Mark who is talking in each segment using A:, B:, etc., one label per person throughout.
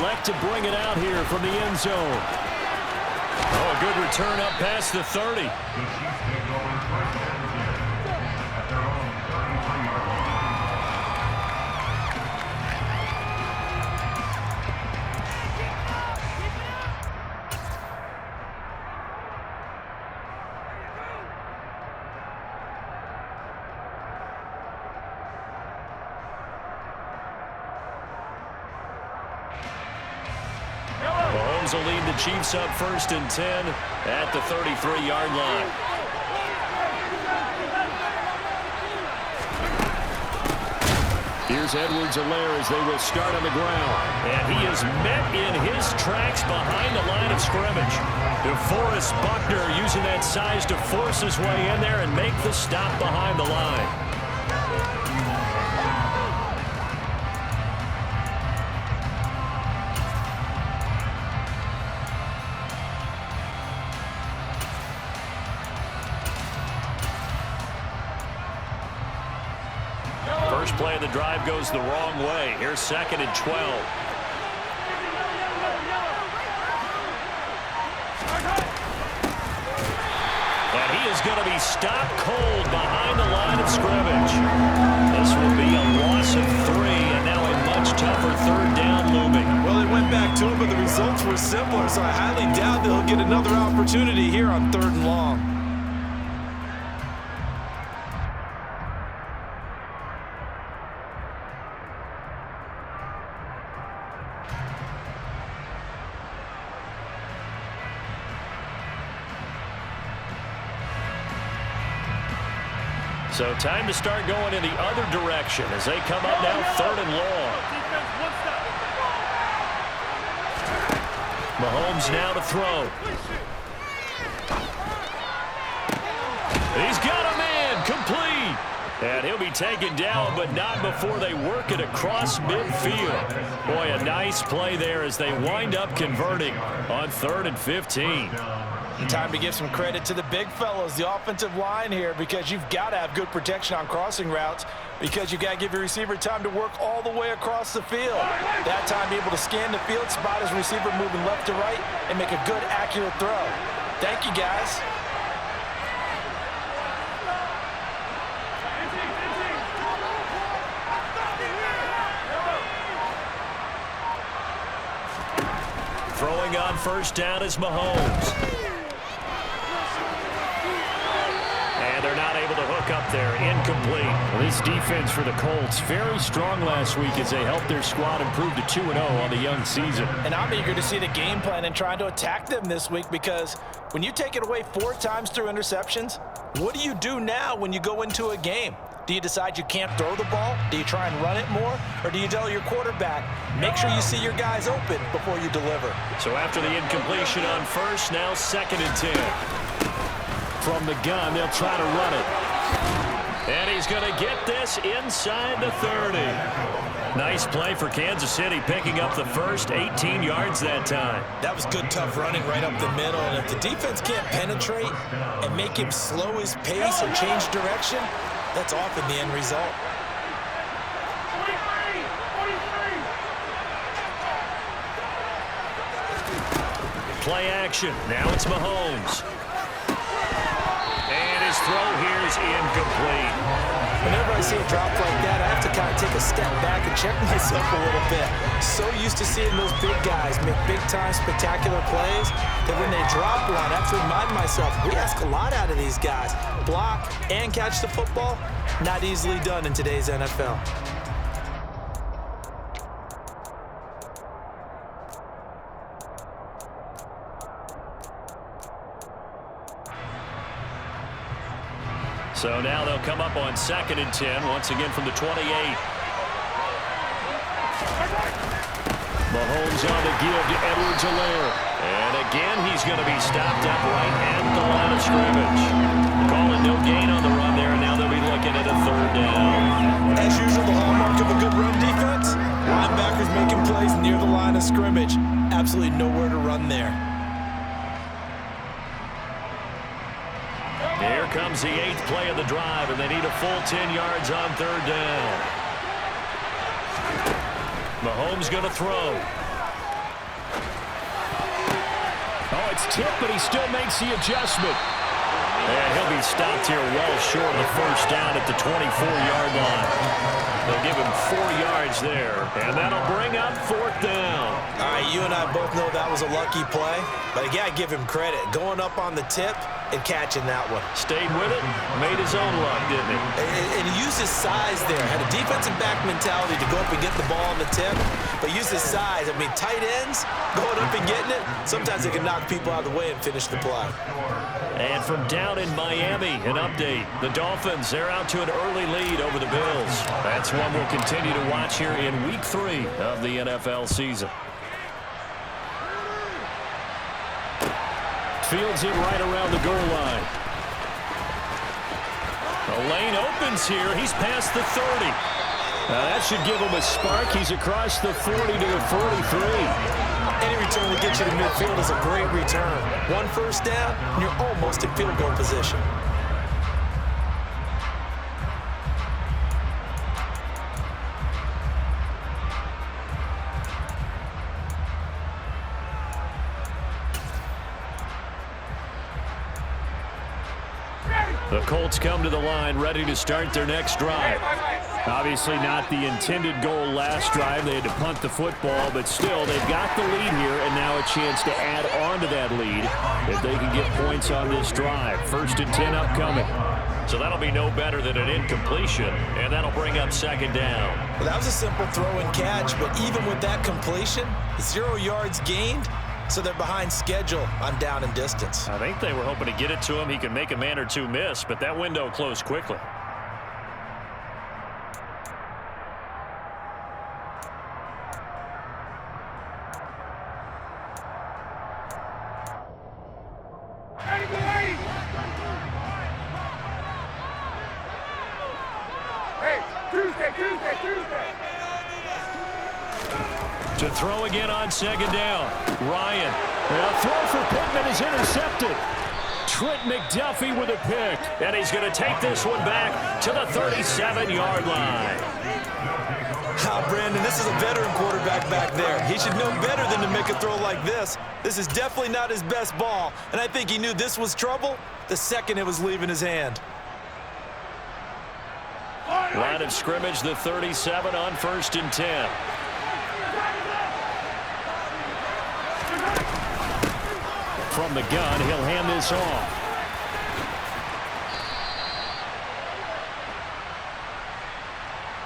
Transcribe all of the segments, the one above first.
A: elect to bring it out here from the end zone. Oh, a good return up past the 30. Mahomes will lead the Chiefs up 1st and 10 at the 33-yard line. Here's Edwards-Helaire as they will start on the ground. And he is met in his tracks behind the line of scrimmage. DeForest Buckner using that size to force his way in there and make the stop behind the line. First play of the drive goes the wrong way. Here's 2nd and 12. And he is going to be stopped cold behind the line of scrimmage. This will be a loss of 3, and now a much tougher 3rd down looming.
B: Well, they went back to it, but the results were similar, so I highly doubt they'll get another opportunity here on 3rd and long.
A: So time to start going in the other direction as they come up now 3rd and long. Mahomes now to throw. He's got a man, complete. And he'll be taken down, but not before they work it across midfield. Boy, a nice play there as they wind up converting on 3rd and 15.
B: Time to give some credit to the big fellows, the offensive line here, because you've got to have good protection on crossing routes because you've got to give your receiver time to work all the way across the field. That time, be able to scan the field, spot his receiver moving left to right, and make a good, accurate throw. Thank you, guys.
A: Throwing on 1st down is Mahomes. And they're not able to hook up there. Incomplete. Well, this defense for the Colts, very strong last week as they helped their squad improve to 2-0 on the young season.
B: And I'm eager to see the game plan and trying to attack them this week because when you take it away 4 times through interceptions, what do you do now when you go into a game? Do you decide you can't throw the ball? Do you try and run it more? Or do you tell your quarterback, make sure you see your guys open before you deliver?
A: So after the incompletion on 1st, now 2nd and 10. From the gun, they'll try to run it. And he's going to get this inside the 30. Nice play for Kansas City, picking up the first 18 yards that time.
B: That was good, tough running right up the middle. And if the defense can't penetrate and make him slow his pace or change direction, that's often the end result.
A: Play action. Now it's Mahomes. And his throw here is incomplete.
B: Whenever I see a drop like that, I have to kind of take a step back and check myself a little bit. So used to seeing those big guys make big-time spectacular plays that when they drop one, I have to remind myself, we ask a lot out of these guys. Block and catch the football, not easily done in today's NFL.
A: So now they'll come up on 2nd and 10, once again from the 28. Mahomes on the give to Edwards-Helaire. And again, he's going to be stopped upright at the line of scrimmage. Calling no gain on the run there, and now they'll be looking at a 3rd down.
B: As usual, the hallmark of a good run defense, linebackers making plays near the line of scrimmage. Absolutely nowhere to run there.
A: Here comes the 8th play of the drive, and they need a full 10 yards on 3rd down. Mahomes going to throw. It's tipped, but he still makes the adjustment. And he'll be stopped here well short of the first down at the 24-yard line. They'll give him 4 yards there, and that'll bring up 4th down.
B: All right, you and I both know that was a lucky play, but I got to give him credit. Going up on the tip and catching that one.
A: Stayed with it, made his own luck, didn't he?
B: And he used his size there. Had a defensive back mentality to go up and get the ball on the tip, but used his size. I mean, tight ends, going up and getting it, sometimes they can knock people out of the way and finish the play.
A: And from down in Miami, an update. The Dolphins, they're out to an early lead over the Bills. That's one we'll continue to watch here in Week 3 of the NFL season. Fields it right around the goal line. The lane opens here. He's past the 30. Now that should give him a spark. He's across the 40 to the 43.
B: Any return that gets you to midfield is a great return. 1 first down, and you're almost in field goal position.
A: The Colts come to the line ready to start their next drive. Obviously not the intended goal last drive. They had to punt the football, but still they've got the lead here and now a chance to add on to that lead if they can get points on this drive. 1st and 10 upcoming. So that'll be no better than an incompletion, and that'll bring up 2nd down.
B: Well, that was a simple throw and catch, but even with that completion, 0 yards gained. So they're behind schedule on down and distance.
A: I think they were hoping to get it to him. He could make a man or two miss, but that window closed quickly. To throw again on 2nd down. Ryan. A throw for Pittman is intercepted. Trent McDuffie with a pick. And he's going to take this one back to the 37-yard line.
B: Brandon, this is a veteran quarterback back there. He should know better than to make a throw like this. This is definitely not his best ball. And I think he knew this was trouble the second it was leaving his hand.
A: Line of scrimmage, the 37 on 1st and 10. From the gun, he'll hand this off.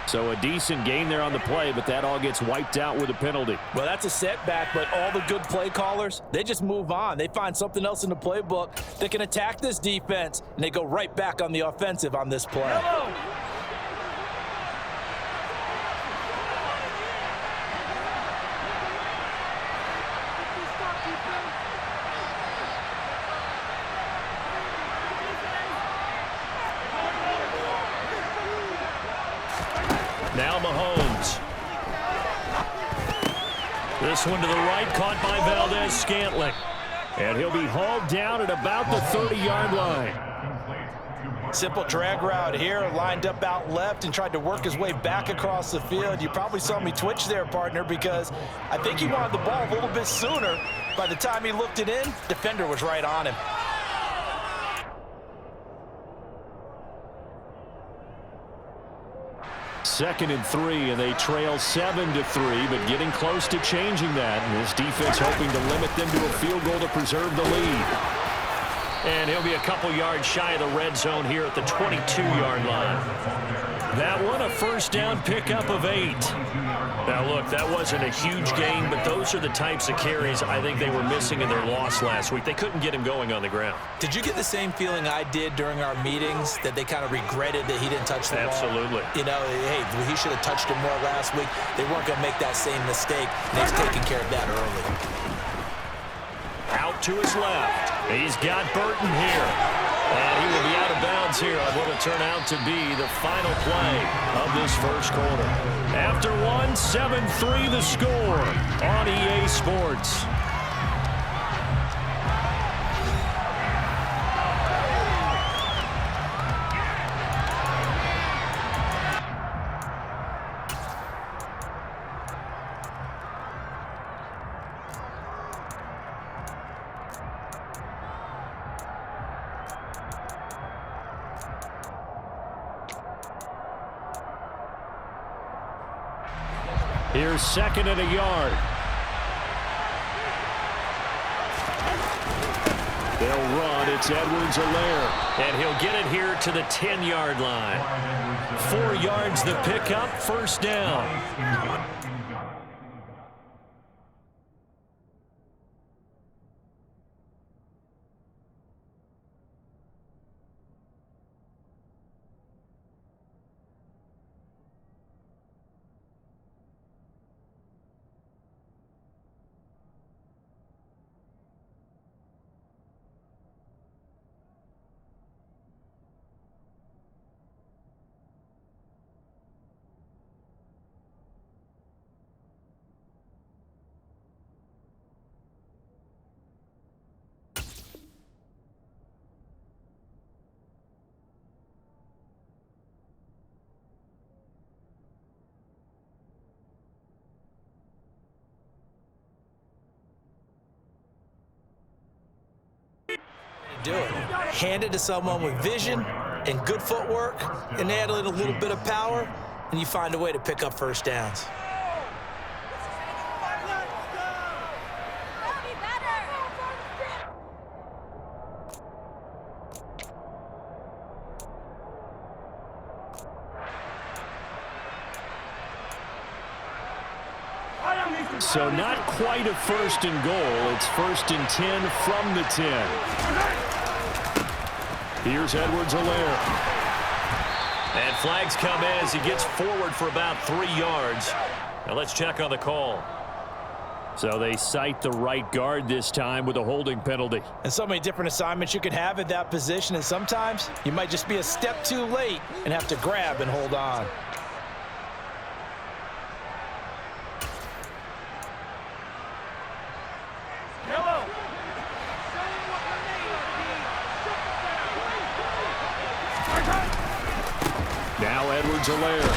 A: So a decent gain there on the play, but that all gets wiped out with a penalty.
B: Well, that's a setback, but all the good play callers, they just move on. They find something else in the playbook that can attack this defense, and they go right back on the offensive on this play. Hello.
A: Now Mahomes. This one to the right, caught by Valdez-Scantling. And he'll be hauled down at about the 30-yard line.
B: Simple drag route here, lined up out left and tried to work his way back across the field. You probably saw me twitch there, partner, because I think he wanted the ball a little bit sooner. By the time he looked it in, defender was right on him.
A: 2nd and 3, and they trail 7-3, but getting close to changing that. And this defense hoping to limit them to a field goal to preserve the lead. And he'll be a couple yards shy of the red zone here at the 22-yard line. That one, a 1st down pickup of 8. Now, look, that wasn't a huge gain, but those are the types of carries I think they were missing in their loss last week. They couldn't get him going on the ground.
B: Did you get the same feeling I did during our meetings, that they kind of regretted that he didn't touch the ball?
A: Absolutely.
B: You know, hey, he should have touched it more last week. They weren't going to make that same mistake, and he's taking care of that early.
A: Out to his left. He's got Burton here. And he will be out of bounds here on what will turn out to be the final play of this first quarter. After one, 7-3 the score on EA Sports. Here's 2nd and a yard. They'll run. It's Edwards-Helaire. And he'll get it here to the 10-yard line. 4 yards the pickup, 1st down.
B: Do it. Hand it to someone with vision and good footwork, and add a little bit of power, and you find a way to pick up 1st downs.
A: So not quite a 1st and goal. It's 1st and 10 from the 10. Here's Edwards-Helaire. And flags come as he gets forward for about 3 yards. Now let's check on the call. So they cite the right guard this time with a holding penalty.
B: And so many different assignments you could have at that position, and sometimes you might just be a step too late and have to grab and hold on.
A: Now Edwards-Helaire.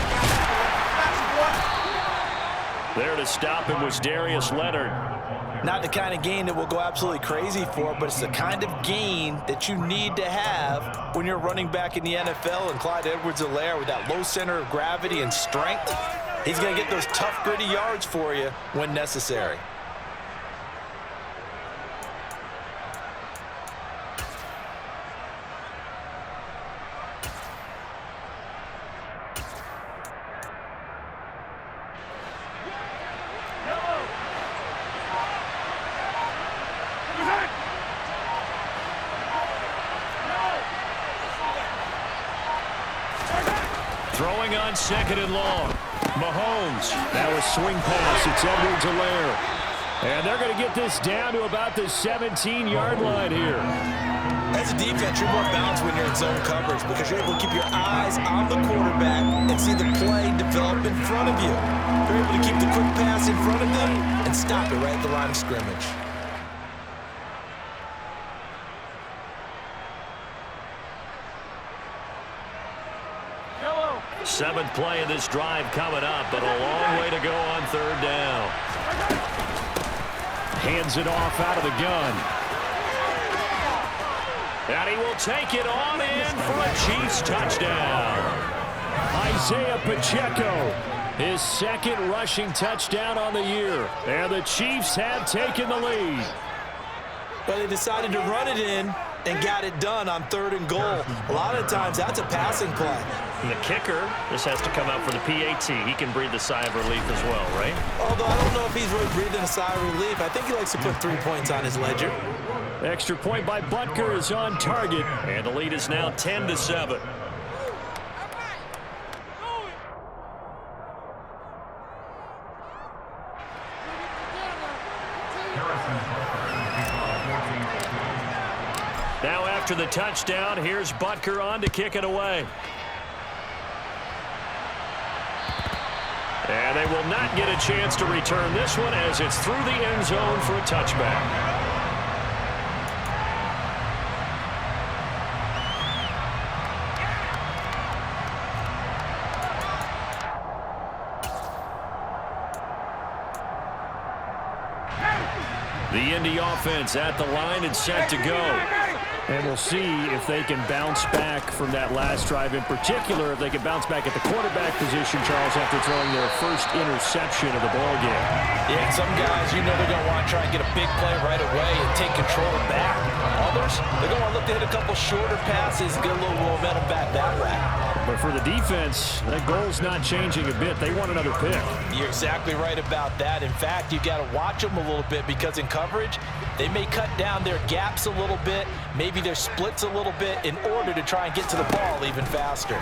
A: There to stop him was Darius Leonard.
B: Not the kind of gain that we'll go absolutely crazy for, but it's the kind of gain that you need to have when you're running back in the NFL. And Clyde Edwards-Helaire, with that low center of gravity and strength, he's going to get those tough, gritty yards for you when necessary.
A: Throwing on 2nd and long. Mahomes. Now a swing pass. It's Edwards-Helaire. And they're going to get this down to about the 17-yard line here.
B: As a defense, you're more balanced when you're in zone coverage because you're able to keep your eyes on the quarterback and see the play develop in front of you. You're able to keep the quick pass in front of them and stop it right at the line of scrimmage.
A: Seventh play of this drive coming up, but a long way to go on 3rd down. Hands it off out of the gun. And he will take it on in for a Chiefs touchdown. Isaiah Pacheco, his 2nd rushing touchdown on the year. And the Chiefs have taken the lead.
B: But they decided to run it in and got it done on 3rd and goal. A lot of times, that's a passing play.
A: And the kicker, this has to come out for the PAT. He can breathe a sigh of relief as well, right?
B: Although I don't know if he's really breathing a sigh of relief. I think he likes to put 3 points on his ledger.
A: Extra point by Butker is on target. And the lead is now 10-7. Now after the touchdown, here's Butker on to kick it away. And they will not get a chance to return this one as it's through the end zone for a touchback. The Indy offense at the line and set to go. And we'll see if they can bounce back from that last drive. In particular, if they can bounce back at the quarterback position, Charles, after throwing their first interception of the ballgame.
B: Yeah, some guys, you know they're going to want to try and get a big play right away and take control back. Others, they're going to look to hit a couple shorter passes and get a little momentum back that way.
A: But for the defense, that goal's not changing a bit. They want another pick.
B: You're exactly right about that. In fact, you got to watch them a little bit because in coverage, they may cut down their gaps a little bit, maybe their splits a little bit in order to try and get to the ball even faster.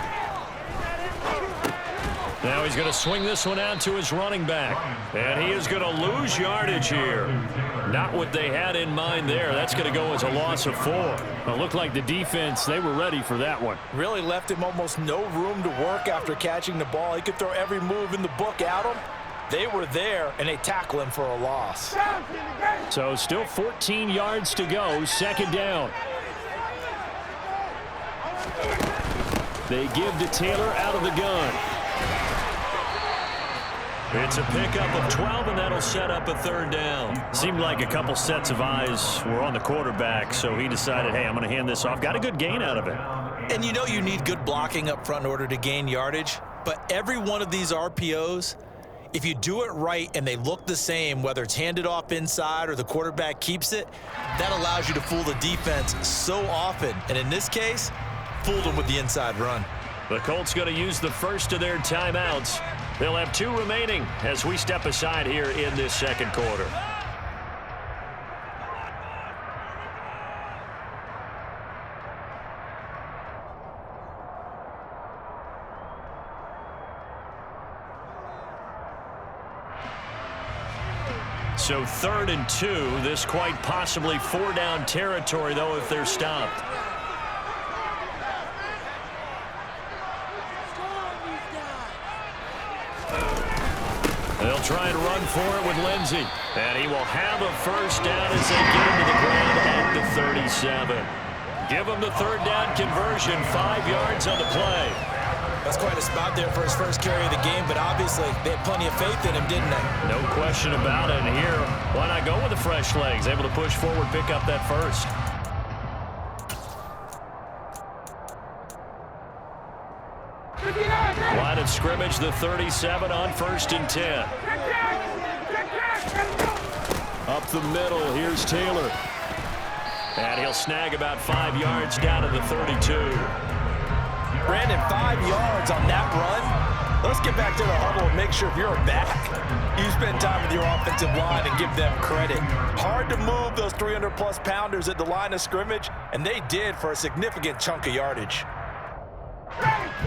A: Now he's going to swing this one out to his running back. And he is going to lose yardage here. Not what they had in mind there. That's going to go as a loss of 4. It looked like the defense, they were ready for that one.
B: Really left him almost no room to work after catching the ball. He could throw every move in the book at him. They were there, and they tackle him for a loss.
A: So still 14 yards to go, second down. They give to Taylor out of the gun. It's a pickup of 12, and that'll set up a third down. Seemed like a couple sets of eyes were on the quarterback, so he decided, hey, I'm going to hand this off. Got a good gain out of it.
B: And you know you need good blocking up front in order to gain yardage, but every one of these RPOs, if you do it right and they look the same, whether it's handed off inside or the quarterback keeps it, that allows you to fool the defense so often. And in this case, fooled them with the inside run.
A: The Colts going to use the first of their timeouts. They'll have 2 remaining as we step aside here in this second quarter. So 3rd and 2. This quite possibly 4-down territory, though, if they're stopped. They'll try and run for it with Lindsey. And he will have a first down as they get him to the ground at the 37. Give him the 3rd down conversion, 5 yards on the play.
B: That's quite a spot there for his first carry of the game, but obviously they had plenty of faith in him, didn't they?
A: No question about it. And here, why not go with the fresh legs? Able to push forward, pick up that first. Line of scrimmage, the 37 on 1st and 10. Up the middle, here's Taylor. And he'll snag about 5 yards down to the 32.
B: Brandon, 5 yards on that run. Let's get back to the huddle and make sure if you're back, you spend time with your offensive line and give them credit. Hard to move those 300-plus pounders at the line of scrimmage, and they did for a significant chunk of yardage.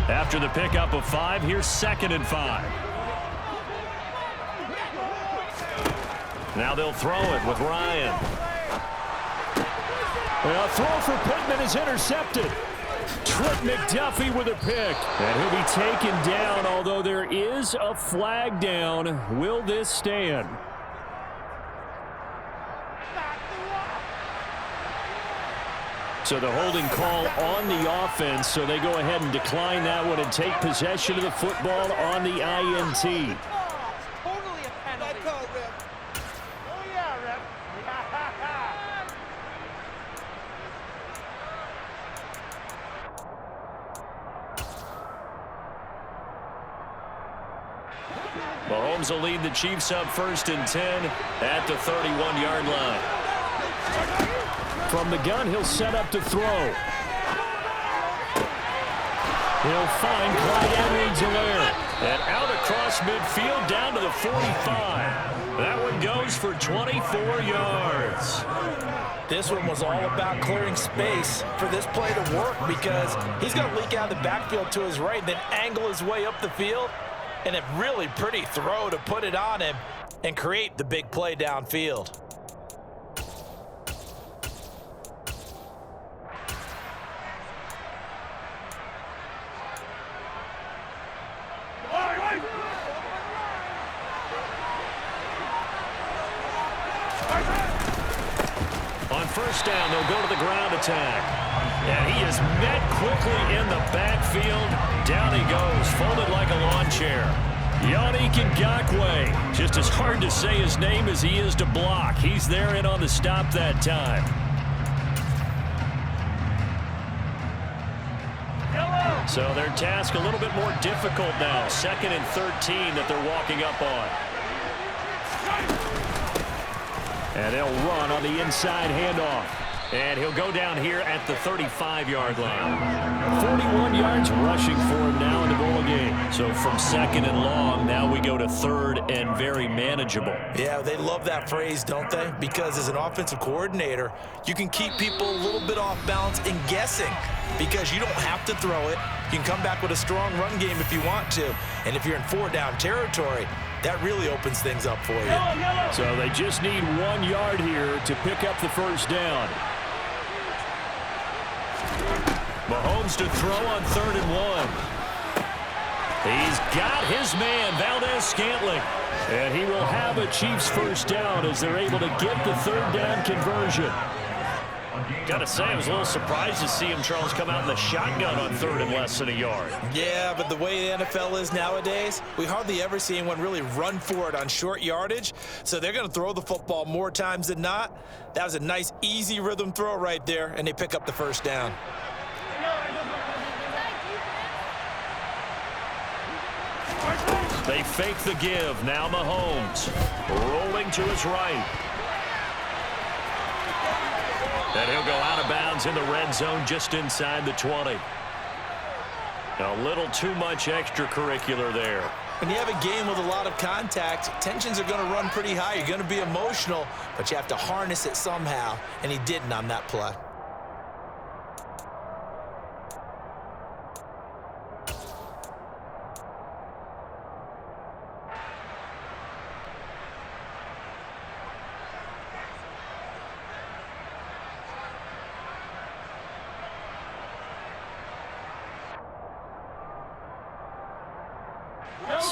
A: After the pickup of 5, here's 2nd and 5. Now they'll throw it with Ryan. A throw for Pittman is intercepted. Trent McDuffie with a pick. And he'll be taken down, although there is a flag down. Will this stand? So the holding call on the offense, so they go ahead and decline that one and take possession of the football on the INT.
C: Totally a penalty. Oh, yeah, Rep.
A: Mahomes will lead the Chiefs up 1st and 10 at the 31-yard line. From the gun, he'll set up to throw. He'll find Clyde Edwards-Helaire. And out across midfield down to the 45. That one goes for 24 yards.
B: This one was all about clearing space for this play to work because he's going to leak out of the backfield to his right, then angle his way up the field. And a really pretty throw to put it on him and create the big play downfield.
A: On 1st down, they'll go to the ground attack. And he is met quickly in the backfield. Down he goes, folded like a lawn chair. Yannick Ngakoue, just as hard to say his name as he is to block. He's there in on the stop that time. So their task a little bit more difficult now. 2nd and 13 that they're walking up on. And they'll run on the inside handoff. And he'll go down here at the 35-yard line. 41 yards rushing for him now in the ball game. So from 2nd and long, now we go to 3rd and very manageable.
B: Yeah, they love that phrase, don't they? Because as an offensive coordinator, you can keep people a little bit off balance and guessing because you don't have to throw it. You can come back with a strong run game if you want to. And if you're in 4-down territory, that really opens things up for you.
A: So they just need 1 yard here to pick up the first down. Mahomes to throw on 3rd and 1. He's got his man, Valdez-Scantling. And he will have a Chiefs first down as they're able to get the 3rd down conversion. Got to say, I was a little surprised to see him, Charles, come out in the shotgun on 3rd and less than a yard.
B: Yeah, but the way the NFL is nowadays, we hardly ever see anyone really run for it on short yardage. So they're going to throw the football more times than not. That was a nice, easy rhythm throw right there, and they pick up the first down.
A: They fake the give. Now Mahomes rolling to his right. And he'll go out of bounds in the red zone just inside the 20. A little too much extracurricular there.
B: When you have a game with a lot of contact, tensions are going to run pretty high. You're going to be emotional, but you have to harness it somehow, and he didn't on that play.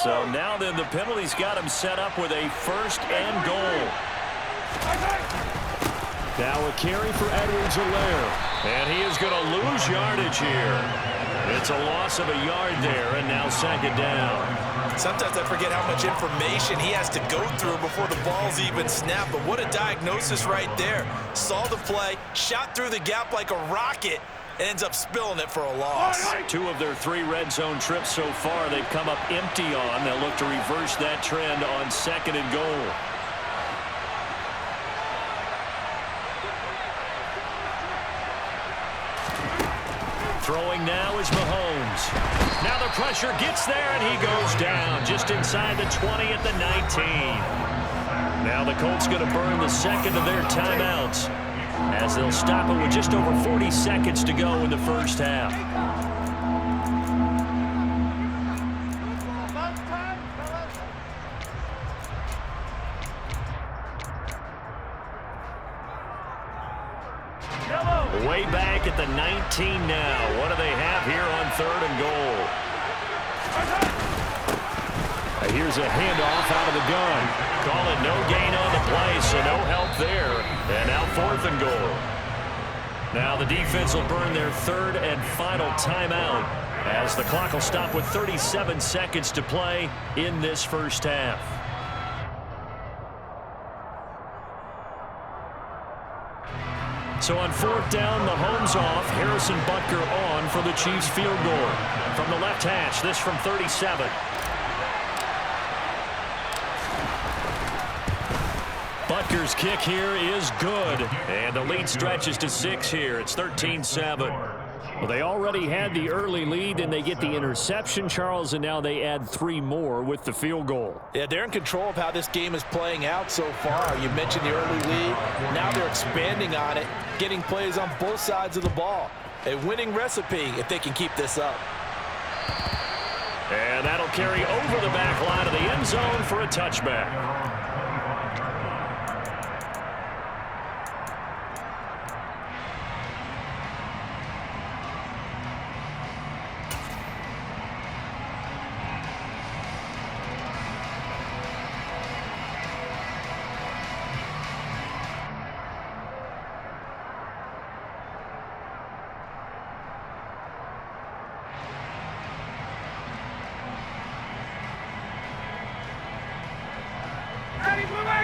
A: So now then the penalty's got him set up with a 1st and goal. Now a carry for Edwards-Helaire. And he is going to lose yardage here. It's a loss of a yard there, and now 2nd down.
B: Sometimes I forget how much information he has to go through before the ball's even snapped. But what a diagnosis right there. Saw the play, shot through the gap like a rocket, ends up spilling it for a loss.
A: 2 of their 3 red zone trips so far they've come up empty on. They'll look to reverse that trend on 2nd and goal. Throwing now is Mahomes. Now the pressure gets there, and he goes down just inside the 20 at the 19. Now the Colts going to burn the 2nd of their timeouts, as they'll stop it with just over 40 seconds to go in the first half. Way back at the 19 now. What do they have here on 3rd and goal? Here's a handoff out of the gun. Call it no gain on the play, so no help there. And now 4th and goal. Now the defense will burn their 3rd and final timeout, as the clock will stop with 37 seconds to play in this first half. So on 4th down, Mahomes off, Harrison Butker on for the Chiefs field goal. From the left hash, this from 37. Butker's kick here is good, and the lead stretches to 6 here. It's 13-7. Well, they already had the early lead, and they get the interception, Charles, and now they add 3 more with the field goal.
B: Yeah, they're in control of how this game is playing out so far. You mentioned the early lead. Now they're expanding on it, getting plays on both sides of the ball. A winning recipe if they can keep this up.
A: And that'll carry over the back line of the end zone for a touchback.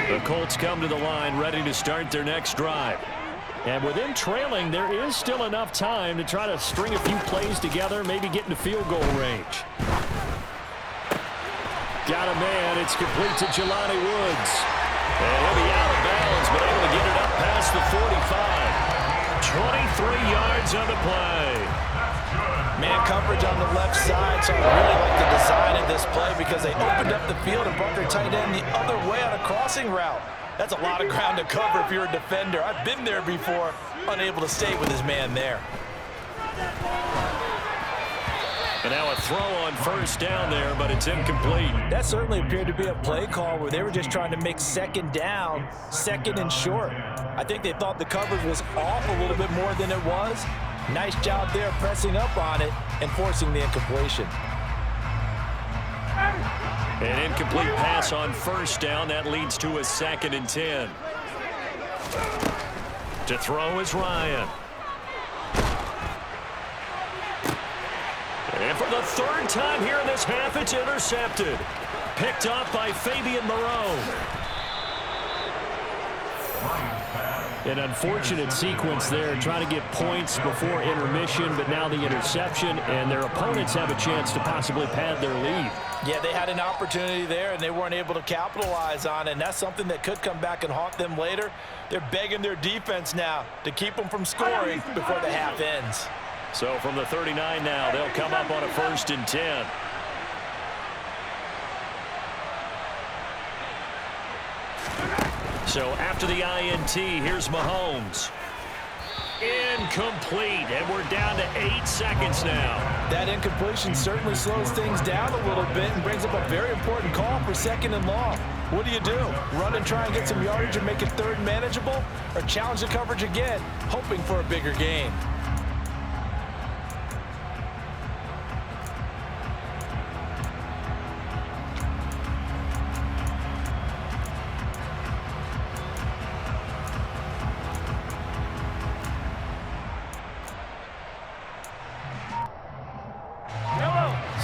A: The Colts come to the line ready to start their next drive. And with them trailing, there is still enough time to try to string a few plays together, maybe get into field goal range. Got a man. It's complete to Jelani Woods. And he'll be out of bounds, but able to get it up past the 45. 23 yards on the play.
B: Man coverage on the left side, so I really like the design of this play because they opened up the field and brought their tight end the other way on a crossing route. That's a lot of ground to cover if you're a defender. I've been there before, unable to stay with his man there.
A: And now a throw on first down there, but it's incomplete.
B: That certainly appeared to be a play call where they were just trying to make second down, second and short. I think they thought the coverage was off a little bit more than it was. Nice job there pressing up on it and forcing the incompletion.
A: An incomplete pass on first down. That leads to a 2nd and 10. To throw is Ryan. And for the 3rd time here in this half, it's intercepted. Picked off by Fabian Moreau. An unfortunate sequence there, trying to get points before intermission, but now the interception, and their opponents have a chance to possibly pad their lead.
B: Yeah, they had an opportunity there, and they weren't able to capitalize on it, and that's something that could come back and haunt them later. They're begging their defense now to keep them from scoring before the half ends.
A: So from the 39 now, they'll come up on a 1st and 10. So after the INT, here's Mahomes. Incomplete, and we're down to 8 seconds now.
B: That incompletion certainly slows things down a little bit and brings up a very important call for 2nd and long. What do? Run and try and get some yardage and make it 3rd manageable, or challenge the coverage again, hoping for a bigger gain?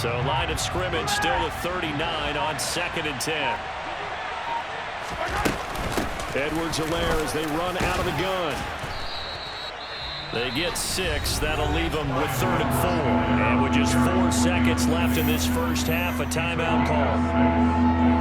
A: So line of scrimmage still at 39 on 2nd and 10. Edwards-Helaire as they run out of the gun. They get 6. That'll leave them with 3rd and 4. And with just 4 seconds left in this first half, a timeout call.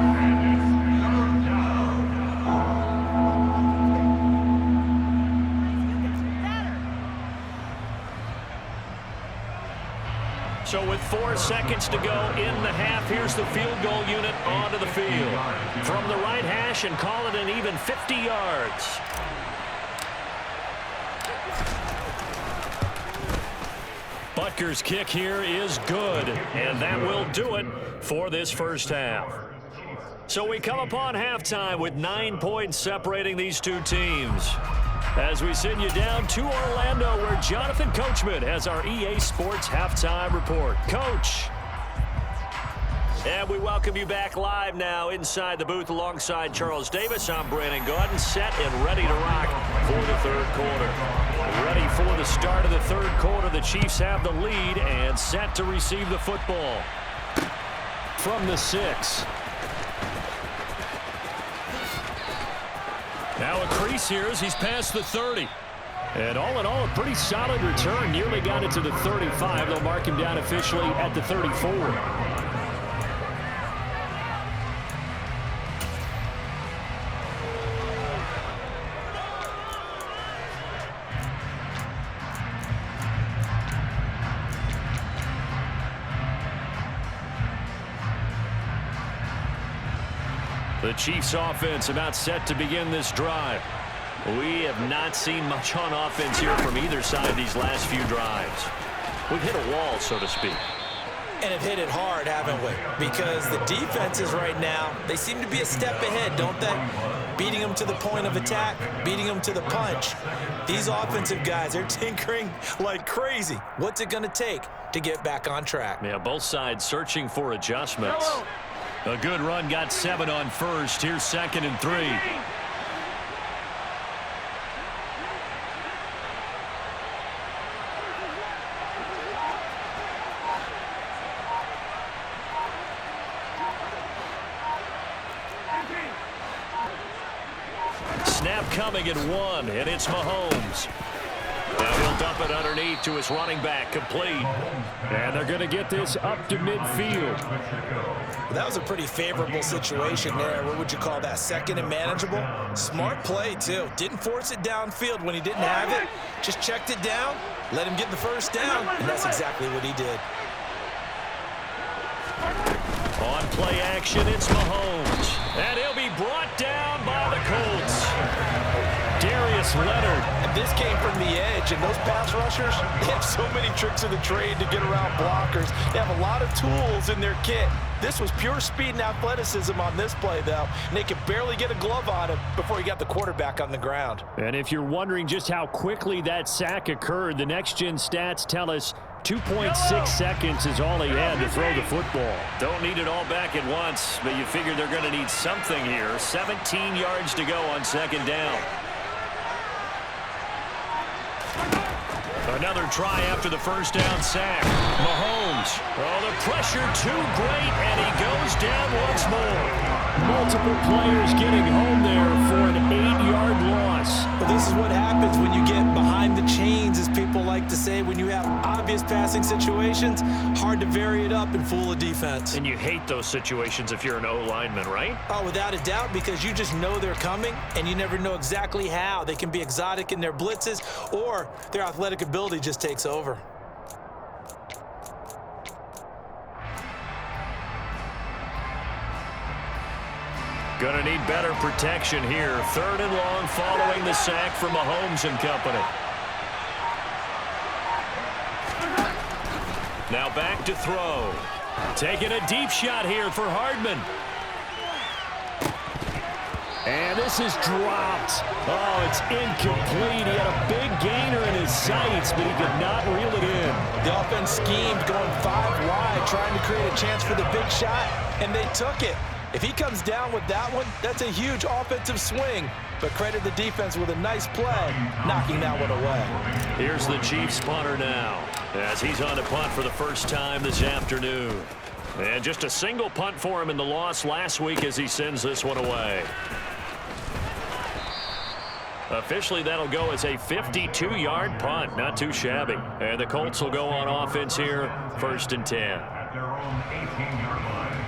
A: So with 4 seconds to go in the half, here's the field goal unit onto the field. From the right hash and call it an even 50 yards. Butker's kick here is good, and that will do it for this first half. So we come upon halftime with 9 points separating these two teams. As we send you down to Orlando, where Jonathan Coachman has our EA Sports Halftime Report. Coach. And we welcome you back live now inside the booth alongside Charles Davis. I'm Brandon Gordon, set and ready to rock for the 3rd quarter. Ready for the start of the 3rd quarter. The Chiefs have the lead and set to receive the football. From the 6. Now a crease here as he's past the 30. And all in all, a pretty solid return. Nearly got it to the 35. They'll mark him down officially at the 34. The Chiefs offense about set to begin this drive. We have not seen much on offense here from either side these last few drives. We've hit a wall, so to speak.
B: And have hit it hard, haven't we? Because the defenses right now, they seem to be a step ahead, don't they? Beating them to the point of attack, beating them to the punch. These offensive guys, they're tinkering like crazy. What's it going to take to get back on track?
A: Yeah, both sides searching for adjustments. A good run, got 7 on first. Here's 2nd and 3. Snap coming at 1, and it's Mahomes. Now he'll dump it underneath to his running back, complete. And they're going to get this up to midfield.
B: That was a pretty favorable situation there. What would you call that? Second and manageable? Smart play, too. Didn't force it downfield when he didn't have it. Just checked it down, let him get the first down, and that's exactly what he did.
A: On play action, it's Mahomes. And he'll be brought down by the Colts. Darius Leonard.
B: And this came from the edge, and those pass rushers, they have so many tricks of the trade to get around blockers. They have a lot of tools in their kit. This was pure speed and athleticism on this play, though, and they could barely get a glove on him before he got the quarterback on the ground.
A: And if you're wondering just how quickly that sack occurred, the next-gen stats tell us 2.6 seconds is all he had to throw the football. Don't need it all back at once, but you figure they're going to need something here. 17 yards to go on second down. Another try after the first down sack. Mahomes. Oh, the pressure too great, and he goes down once more. Multiple players getting home there for an 8-yard loss.
B: Well, this is what happens when you get behind the chains, as people like to say. When you have obvious passing situations, hard to vary it up and fool a defense.
A: And you hate those situations if you're an O-lineman, right?
B: Oh, without a doubt, because you just know they're coming, and you never know exactly how. They can be exotic in their blitzes, or their athletic ability just takes over.
A: Gonna need better protection here. 3rd and long following the sack from Mahomes and company. Now back to throw. Taking a deep shot here for Hardman. And this is dropped. Oh, it's incomplete. He had a big gainer in his sights, but he could not reel it in.
B: The offense schemed, going 5 wide, trying to create a chance for the big shot, and they took it. If he comes down with that one, that's a huge offensive swing. But credit the defense with a nice play, knocking that one away.
A: Here's the Chiefs punter now, as he's on to punt for the first time this afternoon. And just a single punt for him in the loss last week as he sends this one away. Officially, that'll go as a 52-yard punt. Not too shabby. And the Colts will go on offense here, 1st and 10.
D: At their own 18-yard line.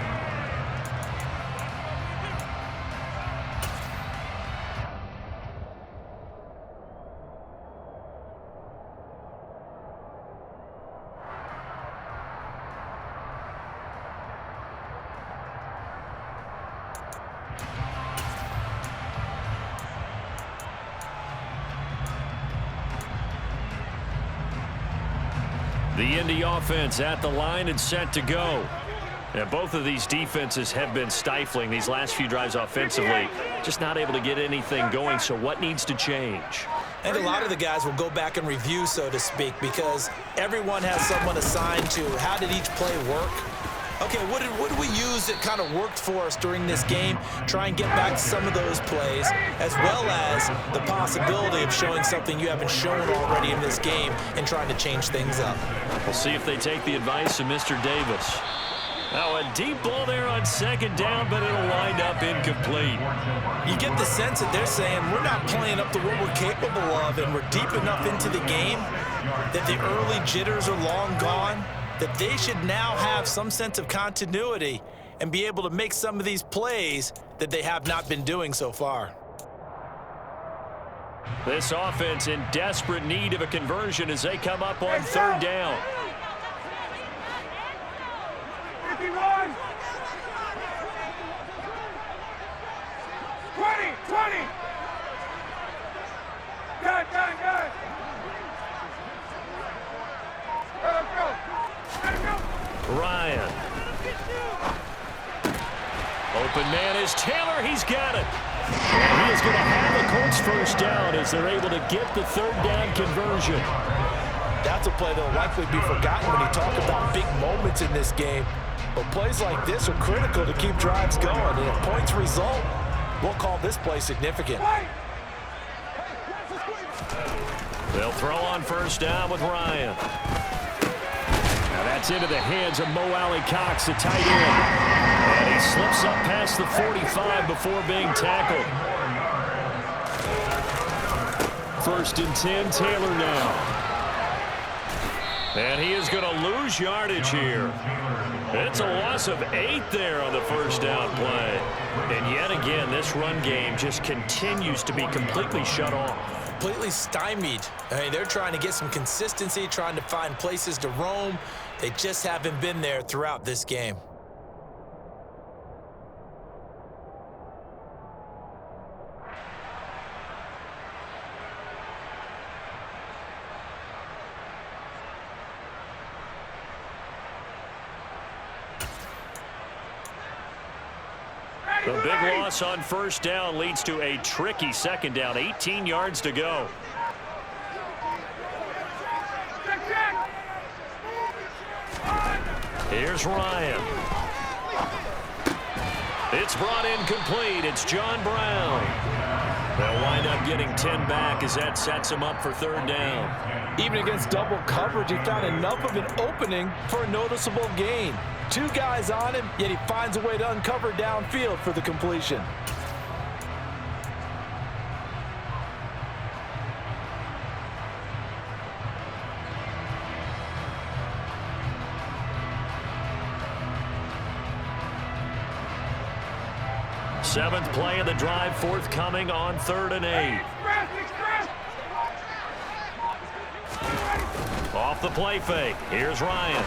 A: The Indy offense at the line and set to go. And both of these defenses have been stifling these last few drives offensively. Just not able to get anything going, so what needs to change?
B: And a lot of the guys will go back and review, so to speak, because everyone has someone assigned to how did each play work. Okay, what did we use that kind of worked for us during this game? Try and get back to some of those plays, as well as the possibility of showing something you haven't shown already in this game and trying to change things up.
A: We'll see if they take the advice of Mr. Davis. Now a deep ball there on second down, but it'll wind up incomplete.
B: You get the sense that they're saying we're not playing up to what we're capable of, and we're deep enough into the game that the early jitters are long gone, that they should now have some sense of continuity and be able to make some of these plays that they have not been doing so far.
A: This offense in desperate need of a conversion as they come up on 3rd down.
C: 51. 20. Good. Let's go.
A: Ryan. Open man is Taylor. He's got it. And he is going to have the Colts 1st down as they're able to get the 3rd down conversion.
B: That's a play that will likely be forgotten when you talk about big moments in this game. But plays like this are critical to keep drives going. And if points result, we'll call this play significant.
A: They'll throw on 1st down with Ryan. Now that's into the hands of Mo Alley-Cox, the tight end. And he slips up past the 45 before being tackled. First and 10, Taylor now. And he is going to lose yardage here. It's a loss of 8 there on the first down play. And yet again, this run game just continues to be completely shut off.
B: Completely stymied. I mean, they're trying to get some consistency, trying to find places to roam. They just haven't been there throughout this game.
A: The big loss on first down leads to a tricky second down. 18 yards to go. Here's Ryan. It's brought in complete. It's John Brown. They'll wind up getting 10 back as that sets him up for third down.
B: Even against double coverage, he found enough of an opening for a noticeable gain. 2 guys on him, yet he finds a way to uncover downfield for the completion.
A: Seventh play of the drive forthcoming on 3rd and 8. Off the play fake. Here's Ryan.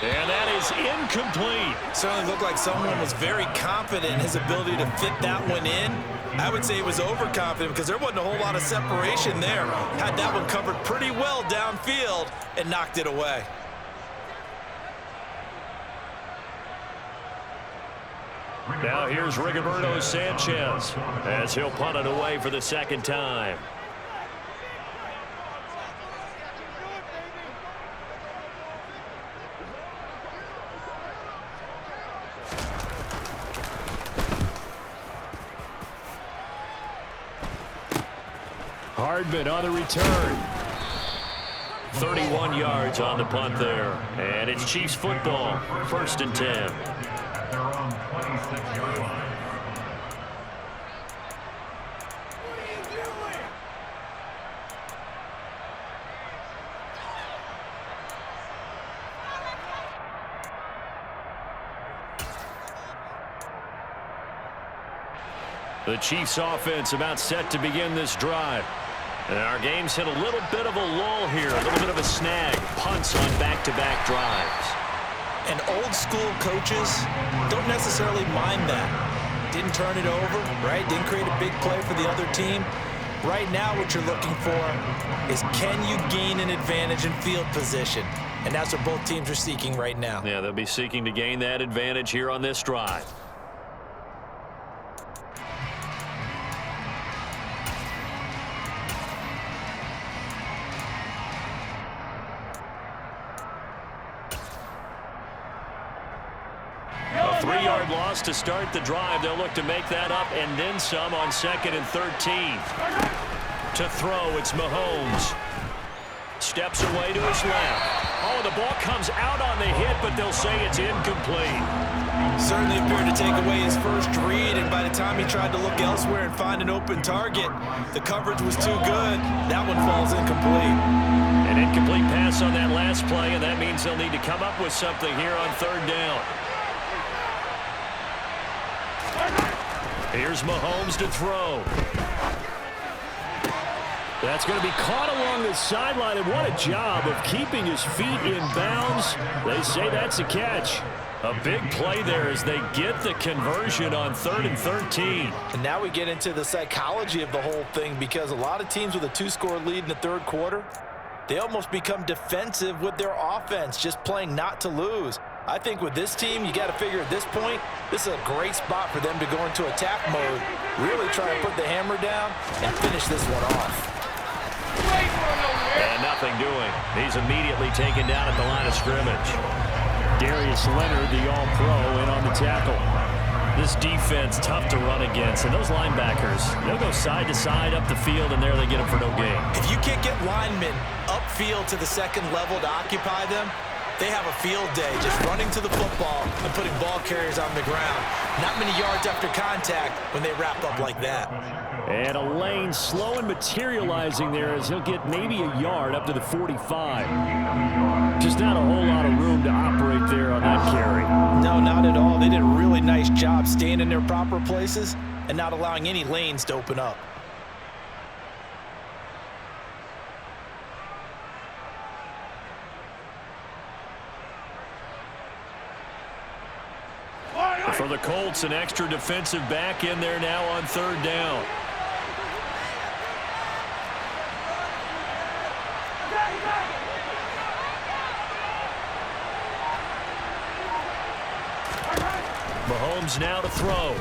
A: And that is incomplete.
B: Certainly looked like someone was very confident in his ability to fit that one in. I would say he was overconfident because there wasn't a whole lot of separation there. Had that one covered pretty well downfield and knocked it away.
A: Now here's Rigoberto Sanchez as he'll punt it away for the second time. Hardman on the return. 31 yards on the punt there. And it's Chiefs football. 1st and 10.
D: Their own 26-yard line.
A: The Chiefs offense about set to begin this drive. And our game's hit a little bit of a lull here, a little bit of a snag. Punts on back-to-back drives.
B: And old school coaches don't necessarily mind that. Didn't turn it over, right? Didn't create a big play for the other team. Right now what you're looking for is can you gain an advantage in field position? And that's what both teams are seeking right now.
A: Yeah, they'll be seeking to gain that advantage here on this drive. A 3-yard loss to start the drive. They'll look to make that up and then some on 2nd and 13. To throw, it's Mahomes. Steps away to his left. Oh, the ball comes out on the hit, but they'll say it's incomplete.
B: Certainly appeared to take away his first read, and by the time he tried to look elsewhere and find an open target, the coverage was too good. That one falls incomplete.
A: An incomplete pass on that last play, and that means they'll need to come up with something here on 3rd down. Here's Mahomes to throw. That's going to be caught along the sideline, and what a job of keeping his feet in bounds. They say that's a catch. A big play there as they get the conversion on 3rd and 13.
B: And now we get into the psychology of the whole thing, because a lot of teams with a 2-score lead in the 3rd quarter, they almost become defensive with their offense, just playing not to lose. I think with this team, you got to figure at this point, this is a great spot for them to go into attack mode, really try to put the hammer down and finish this one off.
A: And nothing doing. He's immediately taken down at the line of scrimmage. Darius Leonard, the all-pro, in on the tackle. This defense, tough to run against. And those linebackers, they'll go side to side up the field, and there they get them for no gain.
B: If you can't get linemen upfield to the 2nd level to occupy them, They have a field day just running to the football and putting ball carriers on the ground. Not many yards after contact when they wrap up like that.
A: And a lane slow and materializing there as he'll get maybe a yard up to the 45. Just not a whole lot of room to operate there on that carry.
B: No, not at all. They did a really nice job staying in their proper places and not allowing any lanes to open up.
A: For the Colts, an extra defensive back in there now on third down. Mahomes now to throw.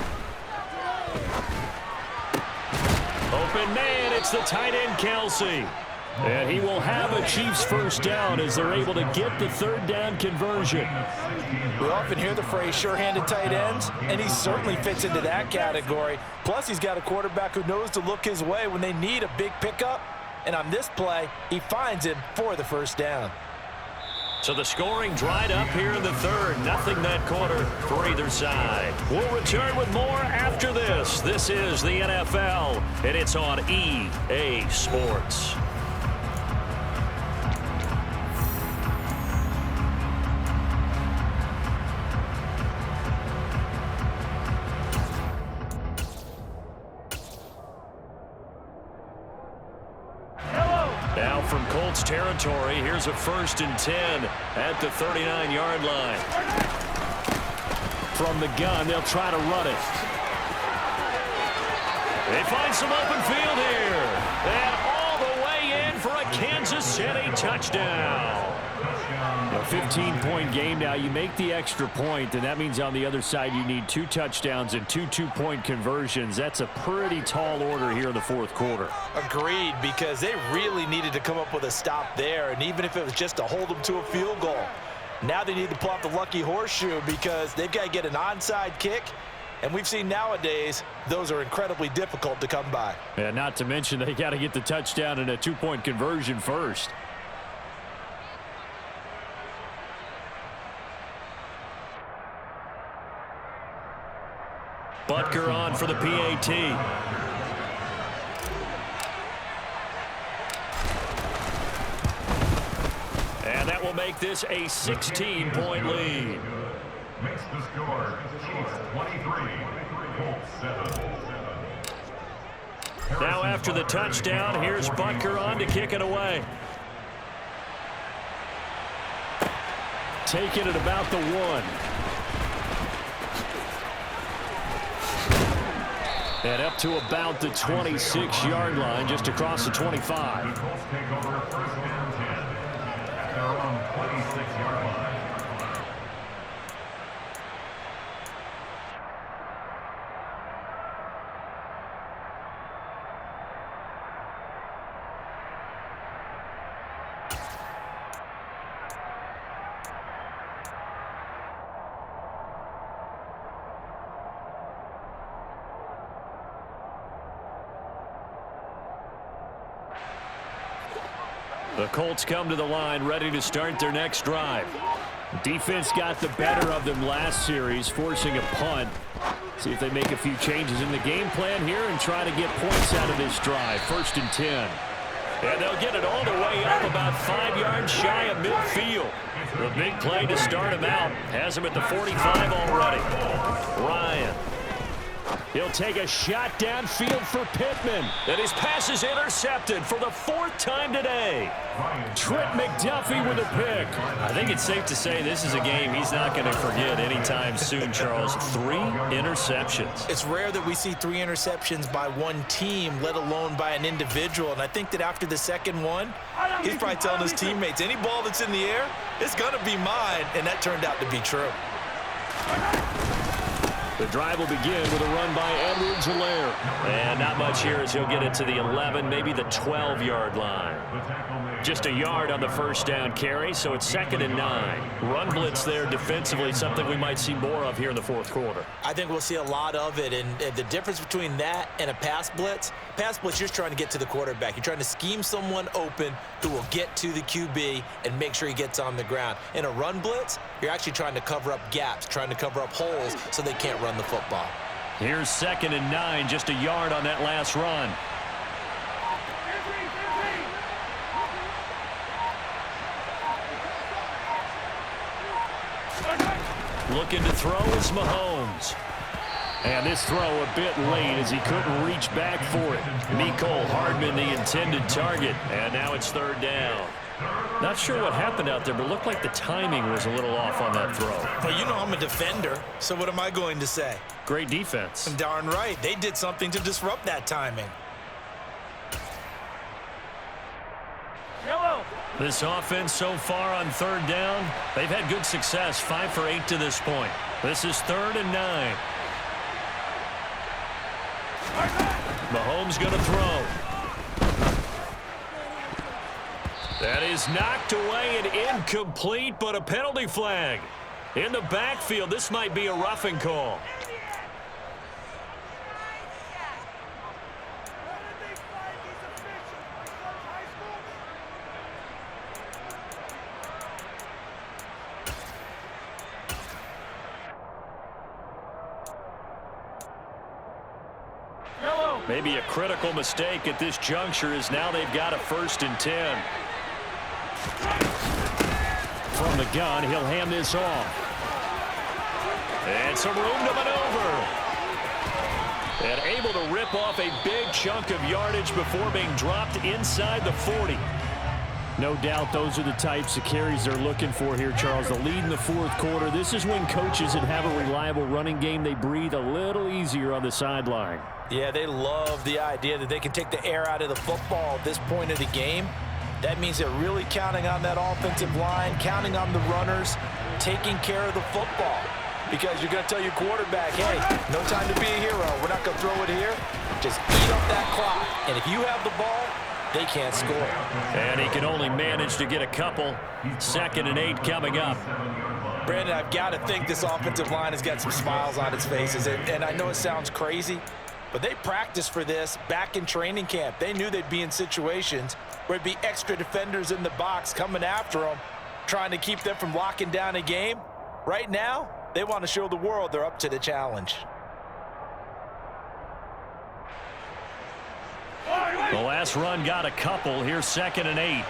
A: Open man, it's the tight end, Kelsey. And he will have a Chiefs first down as they're able to get the third down conversion.
B: We often hear the phrase sure-handed tight ends, and he certainly fits into that category. Plus, he's got a quarterback who knows to look his way when they need a big pickup. And on this play, he finds him for the first down.
A: So the scoring dried up here in the third. Nothing that quarter for either side. We'll return with more after this. This is the NFL, and it's on EA Sports. Now from Colts territory, here's a 1st and 10 at the 39-yard line. From the gun, they'll try to run it. They find some open field here. And all the way in for a Kansas City touchdown. A 15-point game now. You make the extra point, and that means on the other side you need 2 touchdowns and 2 two-point conversions. That's a pretty tall order here in the fourth quarter.
B: Agreed, because they really needed to come up with a stop there, and even if it was just to hold them to a field goal. Now they need to pull out the lucky horseshoe because they've got to get an onside kick, and we've seen nowadays those are incredibly difficult to come by.
A: Yeah, not to mention they got to get the touchdown and a 2-point conversion first. Butker on for the PAT. And that will make this a 16-point lead.
D: Makes the score Chiefs 23, Colts 7.
A: Now after the touchdown, here's Butker on to kick it away. Taking it about the 1. And up to about the 26-yard line, just across the 25.
D: The Colts take over 1st and 10 at their own 26-yard line.
A: The Colts come to the line ready to start their next drive. Defense got the better of them last series, forcing a punt. See if they make a few changes in the game plan here and try to get points out of this drive. 1st and 10. And they'll get it all the way up about 5 yards shy of midfield. The big play to start him out has him at the 45 already. Ryan. He'll take a shot downfield for Pittman. And his pass is intercepted for the 4th time today. Trent McDuffie with a pick. I think it's safe to say this is a game he's not going to forget anytime soon, Charles. 3 interceptions.
B: It's rare that we see 3 interceptions by one team, let alone by an individual. And I think that after the second one, he's probably telling his teammates, any ball that's in the air, it's going to be mine. And that turned out to be true.
A: The drive will begin with a run by Edwards-Helaire. And not much here as he'll get it to the 11, maybe the 12-yard line. Just a yard on the first down carry, so it's 2nd and 9. Run blitz there defensively, something we might see more of here in the fourth quarter.
B: I think we'll see a lot of it, and the difference between that and a pass blitz, you're just trying to get to the quarterback. You're trying to scheme someone open who will get to the QB and make sure he gets on the ground. In a run blitz, you're actually trying to cover up gaps, trying to cover up holes so they can't run the football.
A: Here's 2nd and 9, just a yard on that last run. Looking to throw is Mahomes. And this throw a bit late as he couldn't reach back for it. Mecole Hardman, the intended target. And now it's 3rd down. Not sure what happened out there, but it looked like the timing was a little off on that throw.
B: Well, you know I'm a defender, so what am I going to say?
A: Great defense.
B: Darn right. They did something to disrupt that timing.
C: Yellow.
A: This offense so far on 3rd down, they've had good success, 5 for 8 to this point. This is 3rd and 9. Mahomes going to throw. That is knocked away and incomplete, but a penalty flag. In the backfield, this might be a roughing call. Maybe a critical mistake at this juncture as now they've got a 1st and 10. From the gun, he'll hand this off. And some room to maneuver. And able to rip off a big chunk of yardage before being dropped inside the 40. No doubt those are the types of carries they're looking for here, Charles. The lead in the fourth quarter. This is when coaches that have a reliable running game, they breathe a little easier on the sideline.
B: Yeah, they love the idea that they can take the air out of the football at this point of the game. That means they're really counting on that offensive line, counting on the runners, taking care of the football. Because you're going to tell your quarterback, hey, no time to be a hero. We're not going to throw it here. Just eat up that clock. And if you have the ball, they can't score.
A: And he can only manage to get a couple. 2nd and 8 coming up.
B: Brandon, I've got to think this offensive line has got some smiles on its faces. And I know it sounds crazy, but they practiced for this back in training camp. They knew they'd be in situations where it'd be extra defenders in the box coming after them, trying to keep them from locking down a game. Right now, they want to show the world they're up to the challenge.
A: The last run got a couple. Here's 2nd and 8.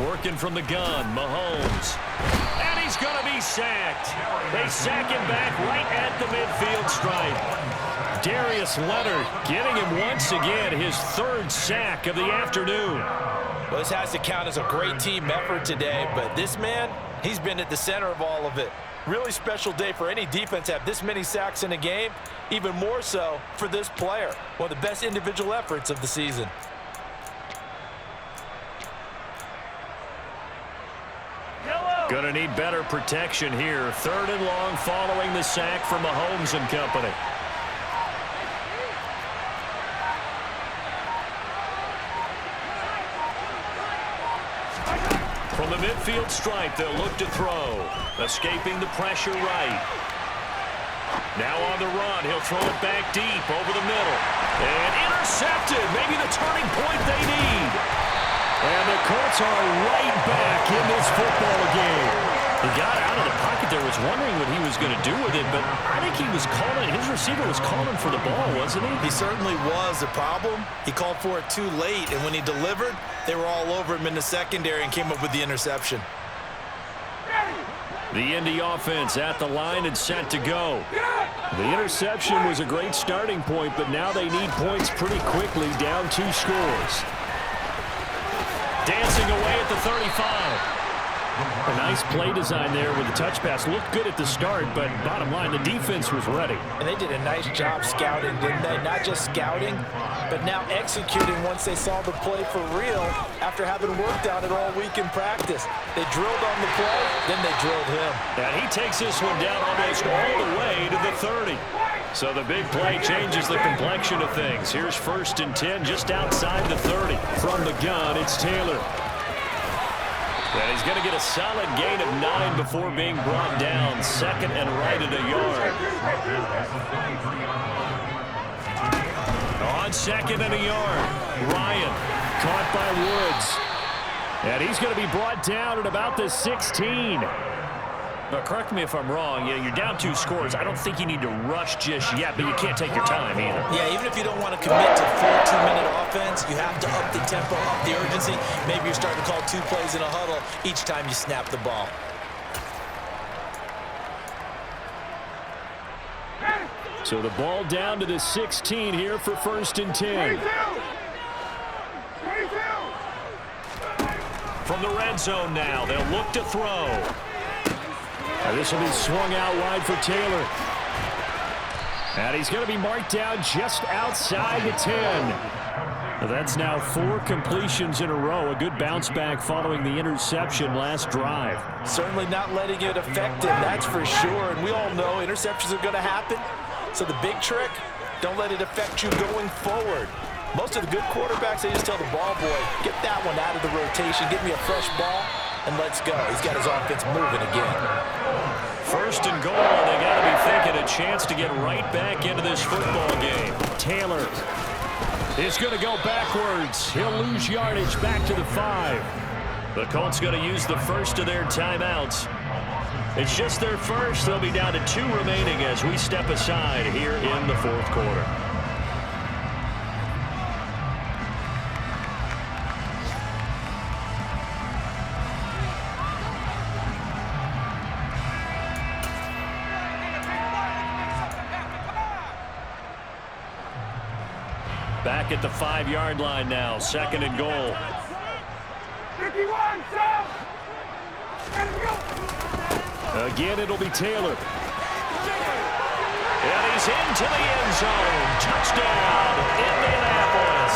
A: Working from the gun, Mahomes. And he's going to be sacked. They sack him back right at the midfield stripe. Darius Leonard getting him once again, his 3rd sack of the afternoon.
B: Well, this has to count as a great team effort today, but this man, he's been at the center of all of it. Really special day for any defense to have this many sacks in a game, even more so for this player. One of the best individual efforts of the season.
A: Gonna need better protection here. 3rd and long following the sack from Mahomes and company. From the midfield stripe, they'll look to throw. Escaping the pressure right. Now on the run, he'll throw it back deep over the middle. And intercepted. Maybe the turning point they need. And the Colts are right back in this football game. He got out of the pocket there, was wondering what he was going to do with it, but I think he was calling, his receiver was calling for the ball, wasn't he?
B: He certainly was. The problem, he called for it too late, and when he delivered, they were all over him in the secondary and came up with the interception.
A: The Indy offense at the line and set to go. The interception was a great starting point, but now they need points pretty quickly, down 2 scores. Dancing away at the 35. A nice play design there with the touch pass. Looked good at the start, but bottom line, the defense was ready.
B: And they did a nice job scouting, didn't they? Not just scouting, but now executing once they saw the play for real after having worked on it all week in practice. They drilled on the play, then they drilled him.
A: And he takes this one down almost all the way to the 30. So the big play changes the complexion of things. Here's 1st and 10 just outside the 30. From the gun, it's Taylor. And he's going to get a solid gain of 9 before being brought down. 2nd and right at a yard. On 2nd and a yard, Ryan caught by Woods. And he's going to be brought down at about the 16. Now, correct me if I'm wrong. You're down 2 scores. I don't think you need to rush just yet, but you can't take your time either.
B: Yeah, even if you don't want to commit to full 2-minute offense, you have to up the tempo, up the urgency. Maybe you're starting to call 2 plays in a huddle each time you snap the ball.
A: So the ball down to the 16 here for 1st and 10.
C: 22!
A: From the red zone now, they'll look to throw. This will be swung out wide for Taylor. And he's going to be marked down just outside the 10. That's now 4 completions in a row. A good bounce back following the interception last drive.
B: Certainly not letting it affect him, that's for sure. And we all know interceptions are going to happen. So the big trick, don't let it affect you going forward. Most of the good quarterbacks, they just tell the ball boy, get that one out of the rotation, give me a fresh ball, and let's go. He's got his offense moving again.
A: 1st and goal, and they got to be thinking a chance to get right back into this football game. Taylor is going to go backwards. He'll lose yardage back to the 5. The Colts going to use the first of their timeouts. It's just their first. They'll be down to 2 remaining as we step aside here in the 4th quarter. Back at the 5-yard line now, 2nd and goal.
C: 51, stop!
A: Again, it'll be Taylor. And he's into the end zone. Touchdown, Indianapolis.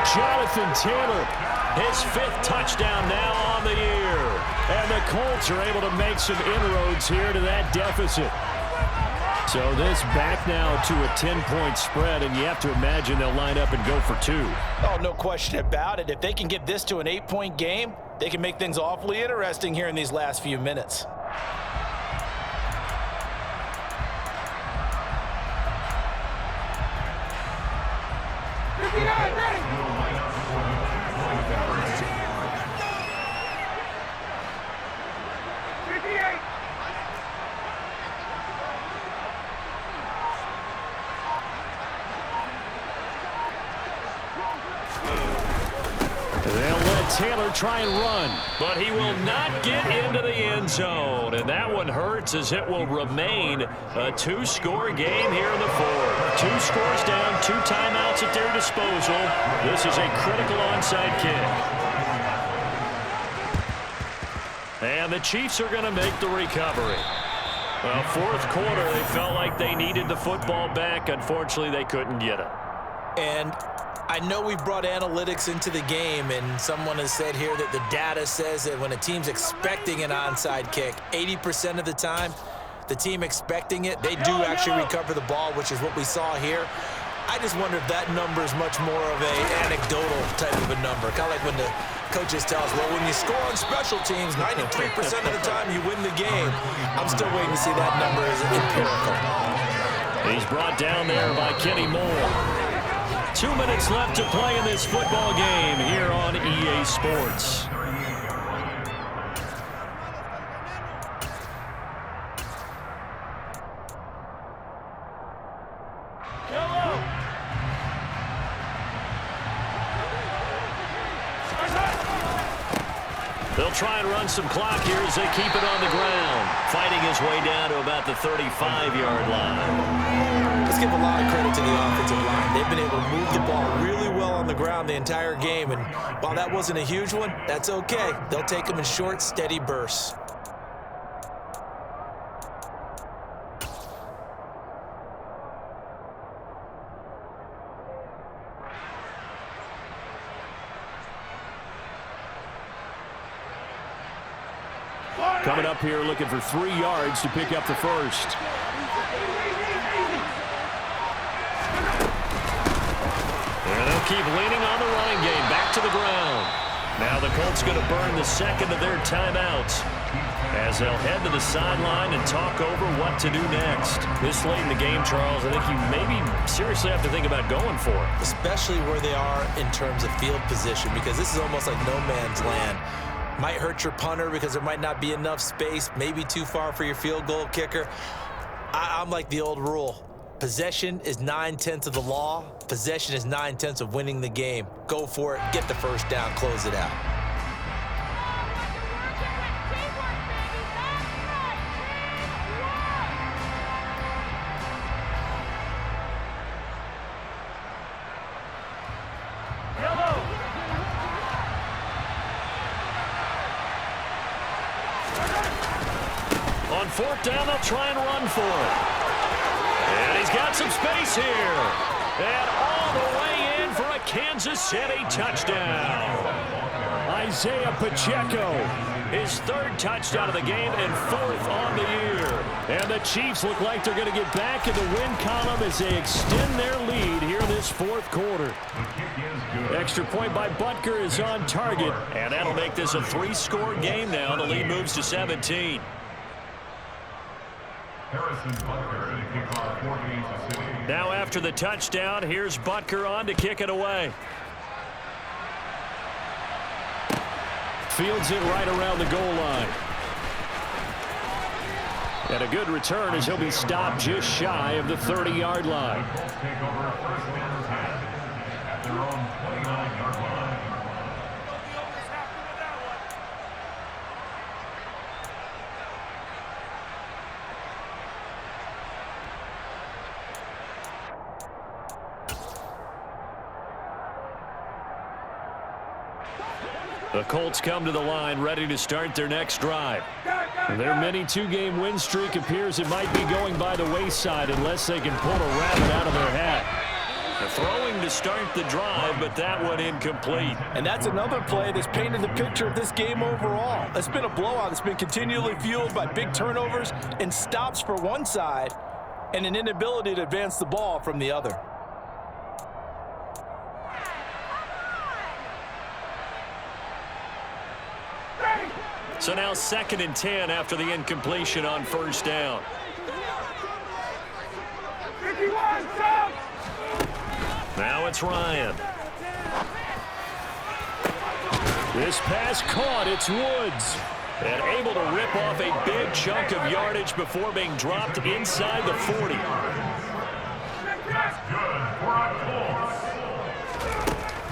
A: Jonathan Taylor, his 5th touchdown now on the year. And the Colts are able to make some inroads here to that deficit. So this back now to a 10-point spread, and you have to imagine they'll line up and go for 2.
B: Oh, no question about it. If they can get this to an 8-point game, they can make things awfully interesting here in these last few minutes.
A: Taylor try and run, but he will not get into the end zone. And that one hurts as it will remain a 2-score game here in the 4th. 2 scores down, 2 timeouts at their disposal. This is a critical onside kick. And the Chiefs are going to make the recovery. 4th quarter, they felt like they needed the football back. Unfortunately, they couldn't get it.
B: And I know we've brought analytics into the game, and someone has said here that the data says that when a team's expecting an onside kick, 80% of the time, the team expecting it, they do actually recover the ball, which is what we saw here. I just wonder if that number is much more of an anecdotal type of a number. Kind of like when the coaches tell us, well, when you score on special teams, 93% of the time you win the game. I'm still waiting to see that number as empirical.
A: He's brought down there by Kenny Moore. 2 minutes left to play in this football game here on EA Sports. They'll try and run some clock here as they keep it on the ground. Fighting his way down to about the 35-yard line.
B: It's Let's give a lot of credit to the offensive line. They've been able to move the ball really well on the ground the entire game, and while that wasn't a huge one, that's okay. They'll take them in short, steady bursts.
A: Coming up here looking for 3 yards to pick up the first. And they'll keep leaning on the running game. Back to the ground. Now the Colts going to burn the second of their timeouts as they'll head to the sideline and talk over what to do next. This late in the game, Charles, I think you maybe seriously have to think about going for it.
B: Especially where they are in terms of field position, because this is almost like no man's land. Might hurt your punter because there might not be enough space, maybe too far for your field goal kicker. I'm like the old rule. Possession is 9/10 of the law. Possession is 9/10 of winning the game. Go for it, get the first down, close it out.
A: On 4th down, they'll try and run for it. And he's got some space here. And all the way in for a Kansas City touchdown. Isaiah Pacheco, his 3rd touchdown of the game and 4th on the year. And the Chiefs look like they're going to get back in the win column as they extend their lead here in this 4th quarter. Extra point by Butker is on target. And that'll make this a 3-score game now. The lead moves to 17. Now after the touchdown, here's Butker on to kick it away. Fields it right around the goal line. And a good return as he'll be stopped just shy of the 30-yard line.
D: Take over 1st and 10 at their own 29-yard line.
A: The Colts come to the line ready to start their next drive. Their mini 2-game win streak appears it might be going by the wayside unless they can pull a rabbit out of their hat. The throwing to start the drive, but that one incomplete.
E: And that's another play that's painted the picture of this game overall. It's been a blowout. It's been continually fueled by big turnovers and stops for one side and an inability to advance the ball from the other.
A: So now 2nd and 10 after the incompletion on 1st down.
C: 51, stop!
A: Now it's Ryan. This pass caught. It's Woods. And able to rip off a big chunk of yardage before being dropped inside the 40.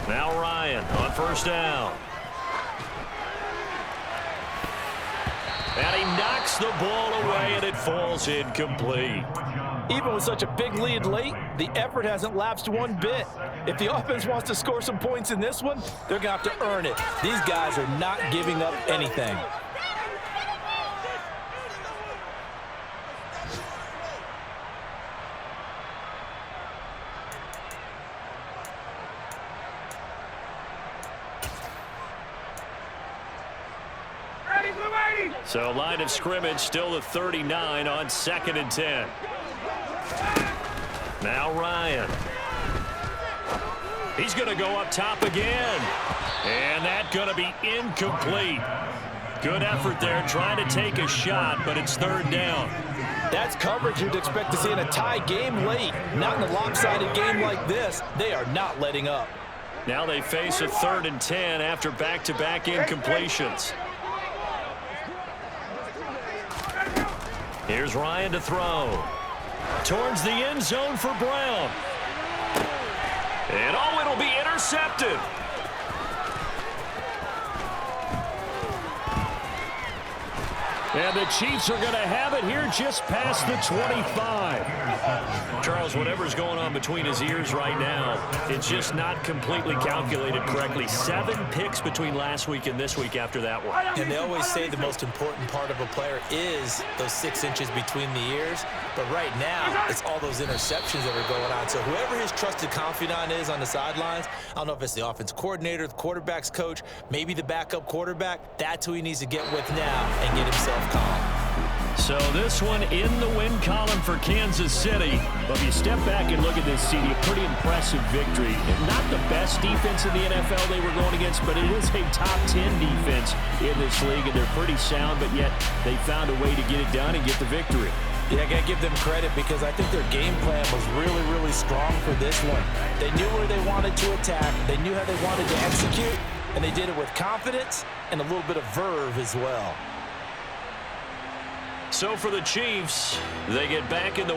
A: Now Ryan on 1st down. And he knocks the ball away, and it falls incomplete.
E: Even with such a big lead late, the effort hasn't lapsed one bit. If the offense wants to score some points in this one, they're going to have to earn it. These guys are not giving up anything.
A: So line of scrimmage still the 39 on 2nd and 10. Now Ryan. He's going to go up top again. And that's going to be incomplete. Good effort there trying to take a shot, but it's 3rd down.
E: That's coverage you'd expect to see in a tie game late. Not in a lopsided game like this. They are not letting up.
A: Now they face a 3rd and 10 after back-to-back incompletions. Here's Ryan to throw. Towards the end zone for Brown. And oh, it'll be intercepted. And the Chiefs are going to have it here just past the 25. Charles, whatever's going on between his ears right now, it's just not completely calculated correctly. 7 picks between last week and this week after that one.
B: And they always say the most important part of a player is those 6 inches between the ears. But right now, it's all those interceptions that are going on. So whoever his trusted confidant is on the sidelines, I don't know if it's the offense coordinator, the quarterback's coach, maybe the backup quarterback, that's who he needs to get with now and get himself calm.
A: So this one in the win column for Kansas City. But if you step back and look at this, CD, a pretty impressive victory. Not the best defense in the NFL they were going against, but it is a top 10 defense in this league, and they're pretty sound, but yet they found a way to get it done and get the victory.
B: Yeah, I got to give them credit because I think their game plan was really, really strong for this one. They knew where they wanted to attack. They knew how they wanted to execute, and they did it with confidence and a little bit of verve as well.
A: So for the Chiefs, they get back in the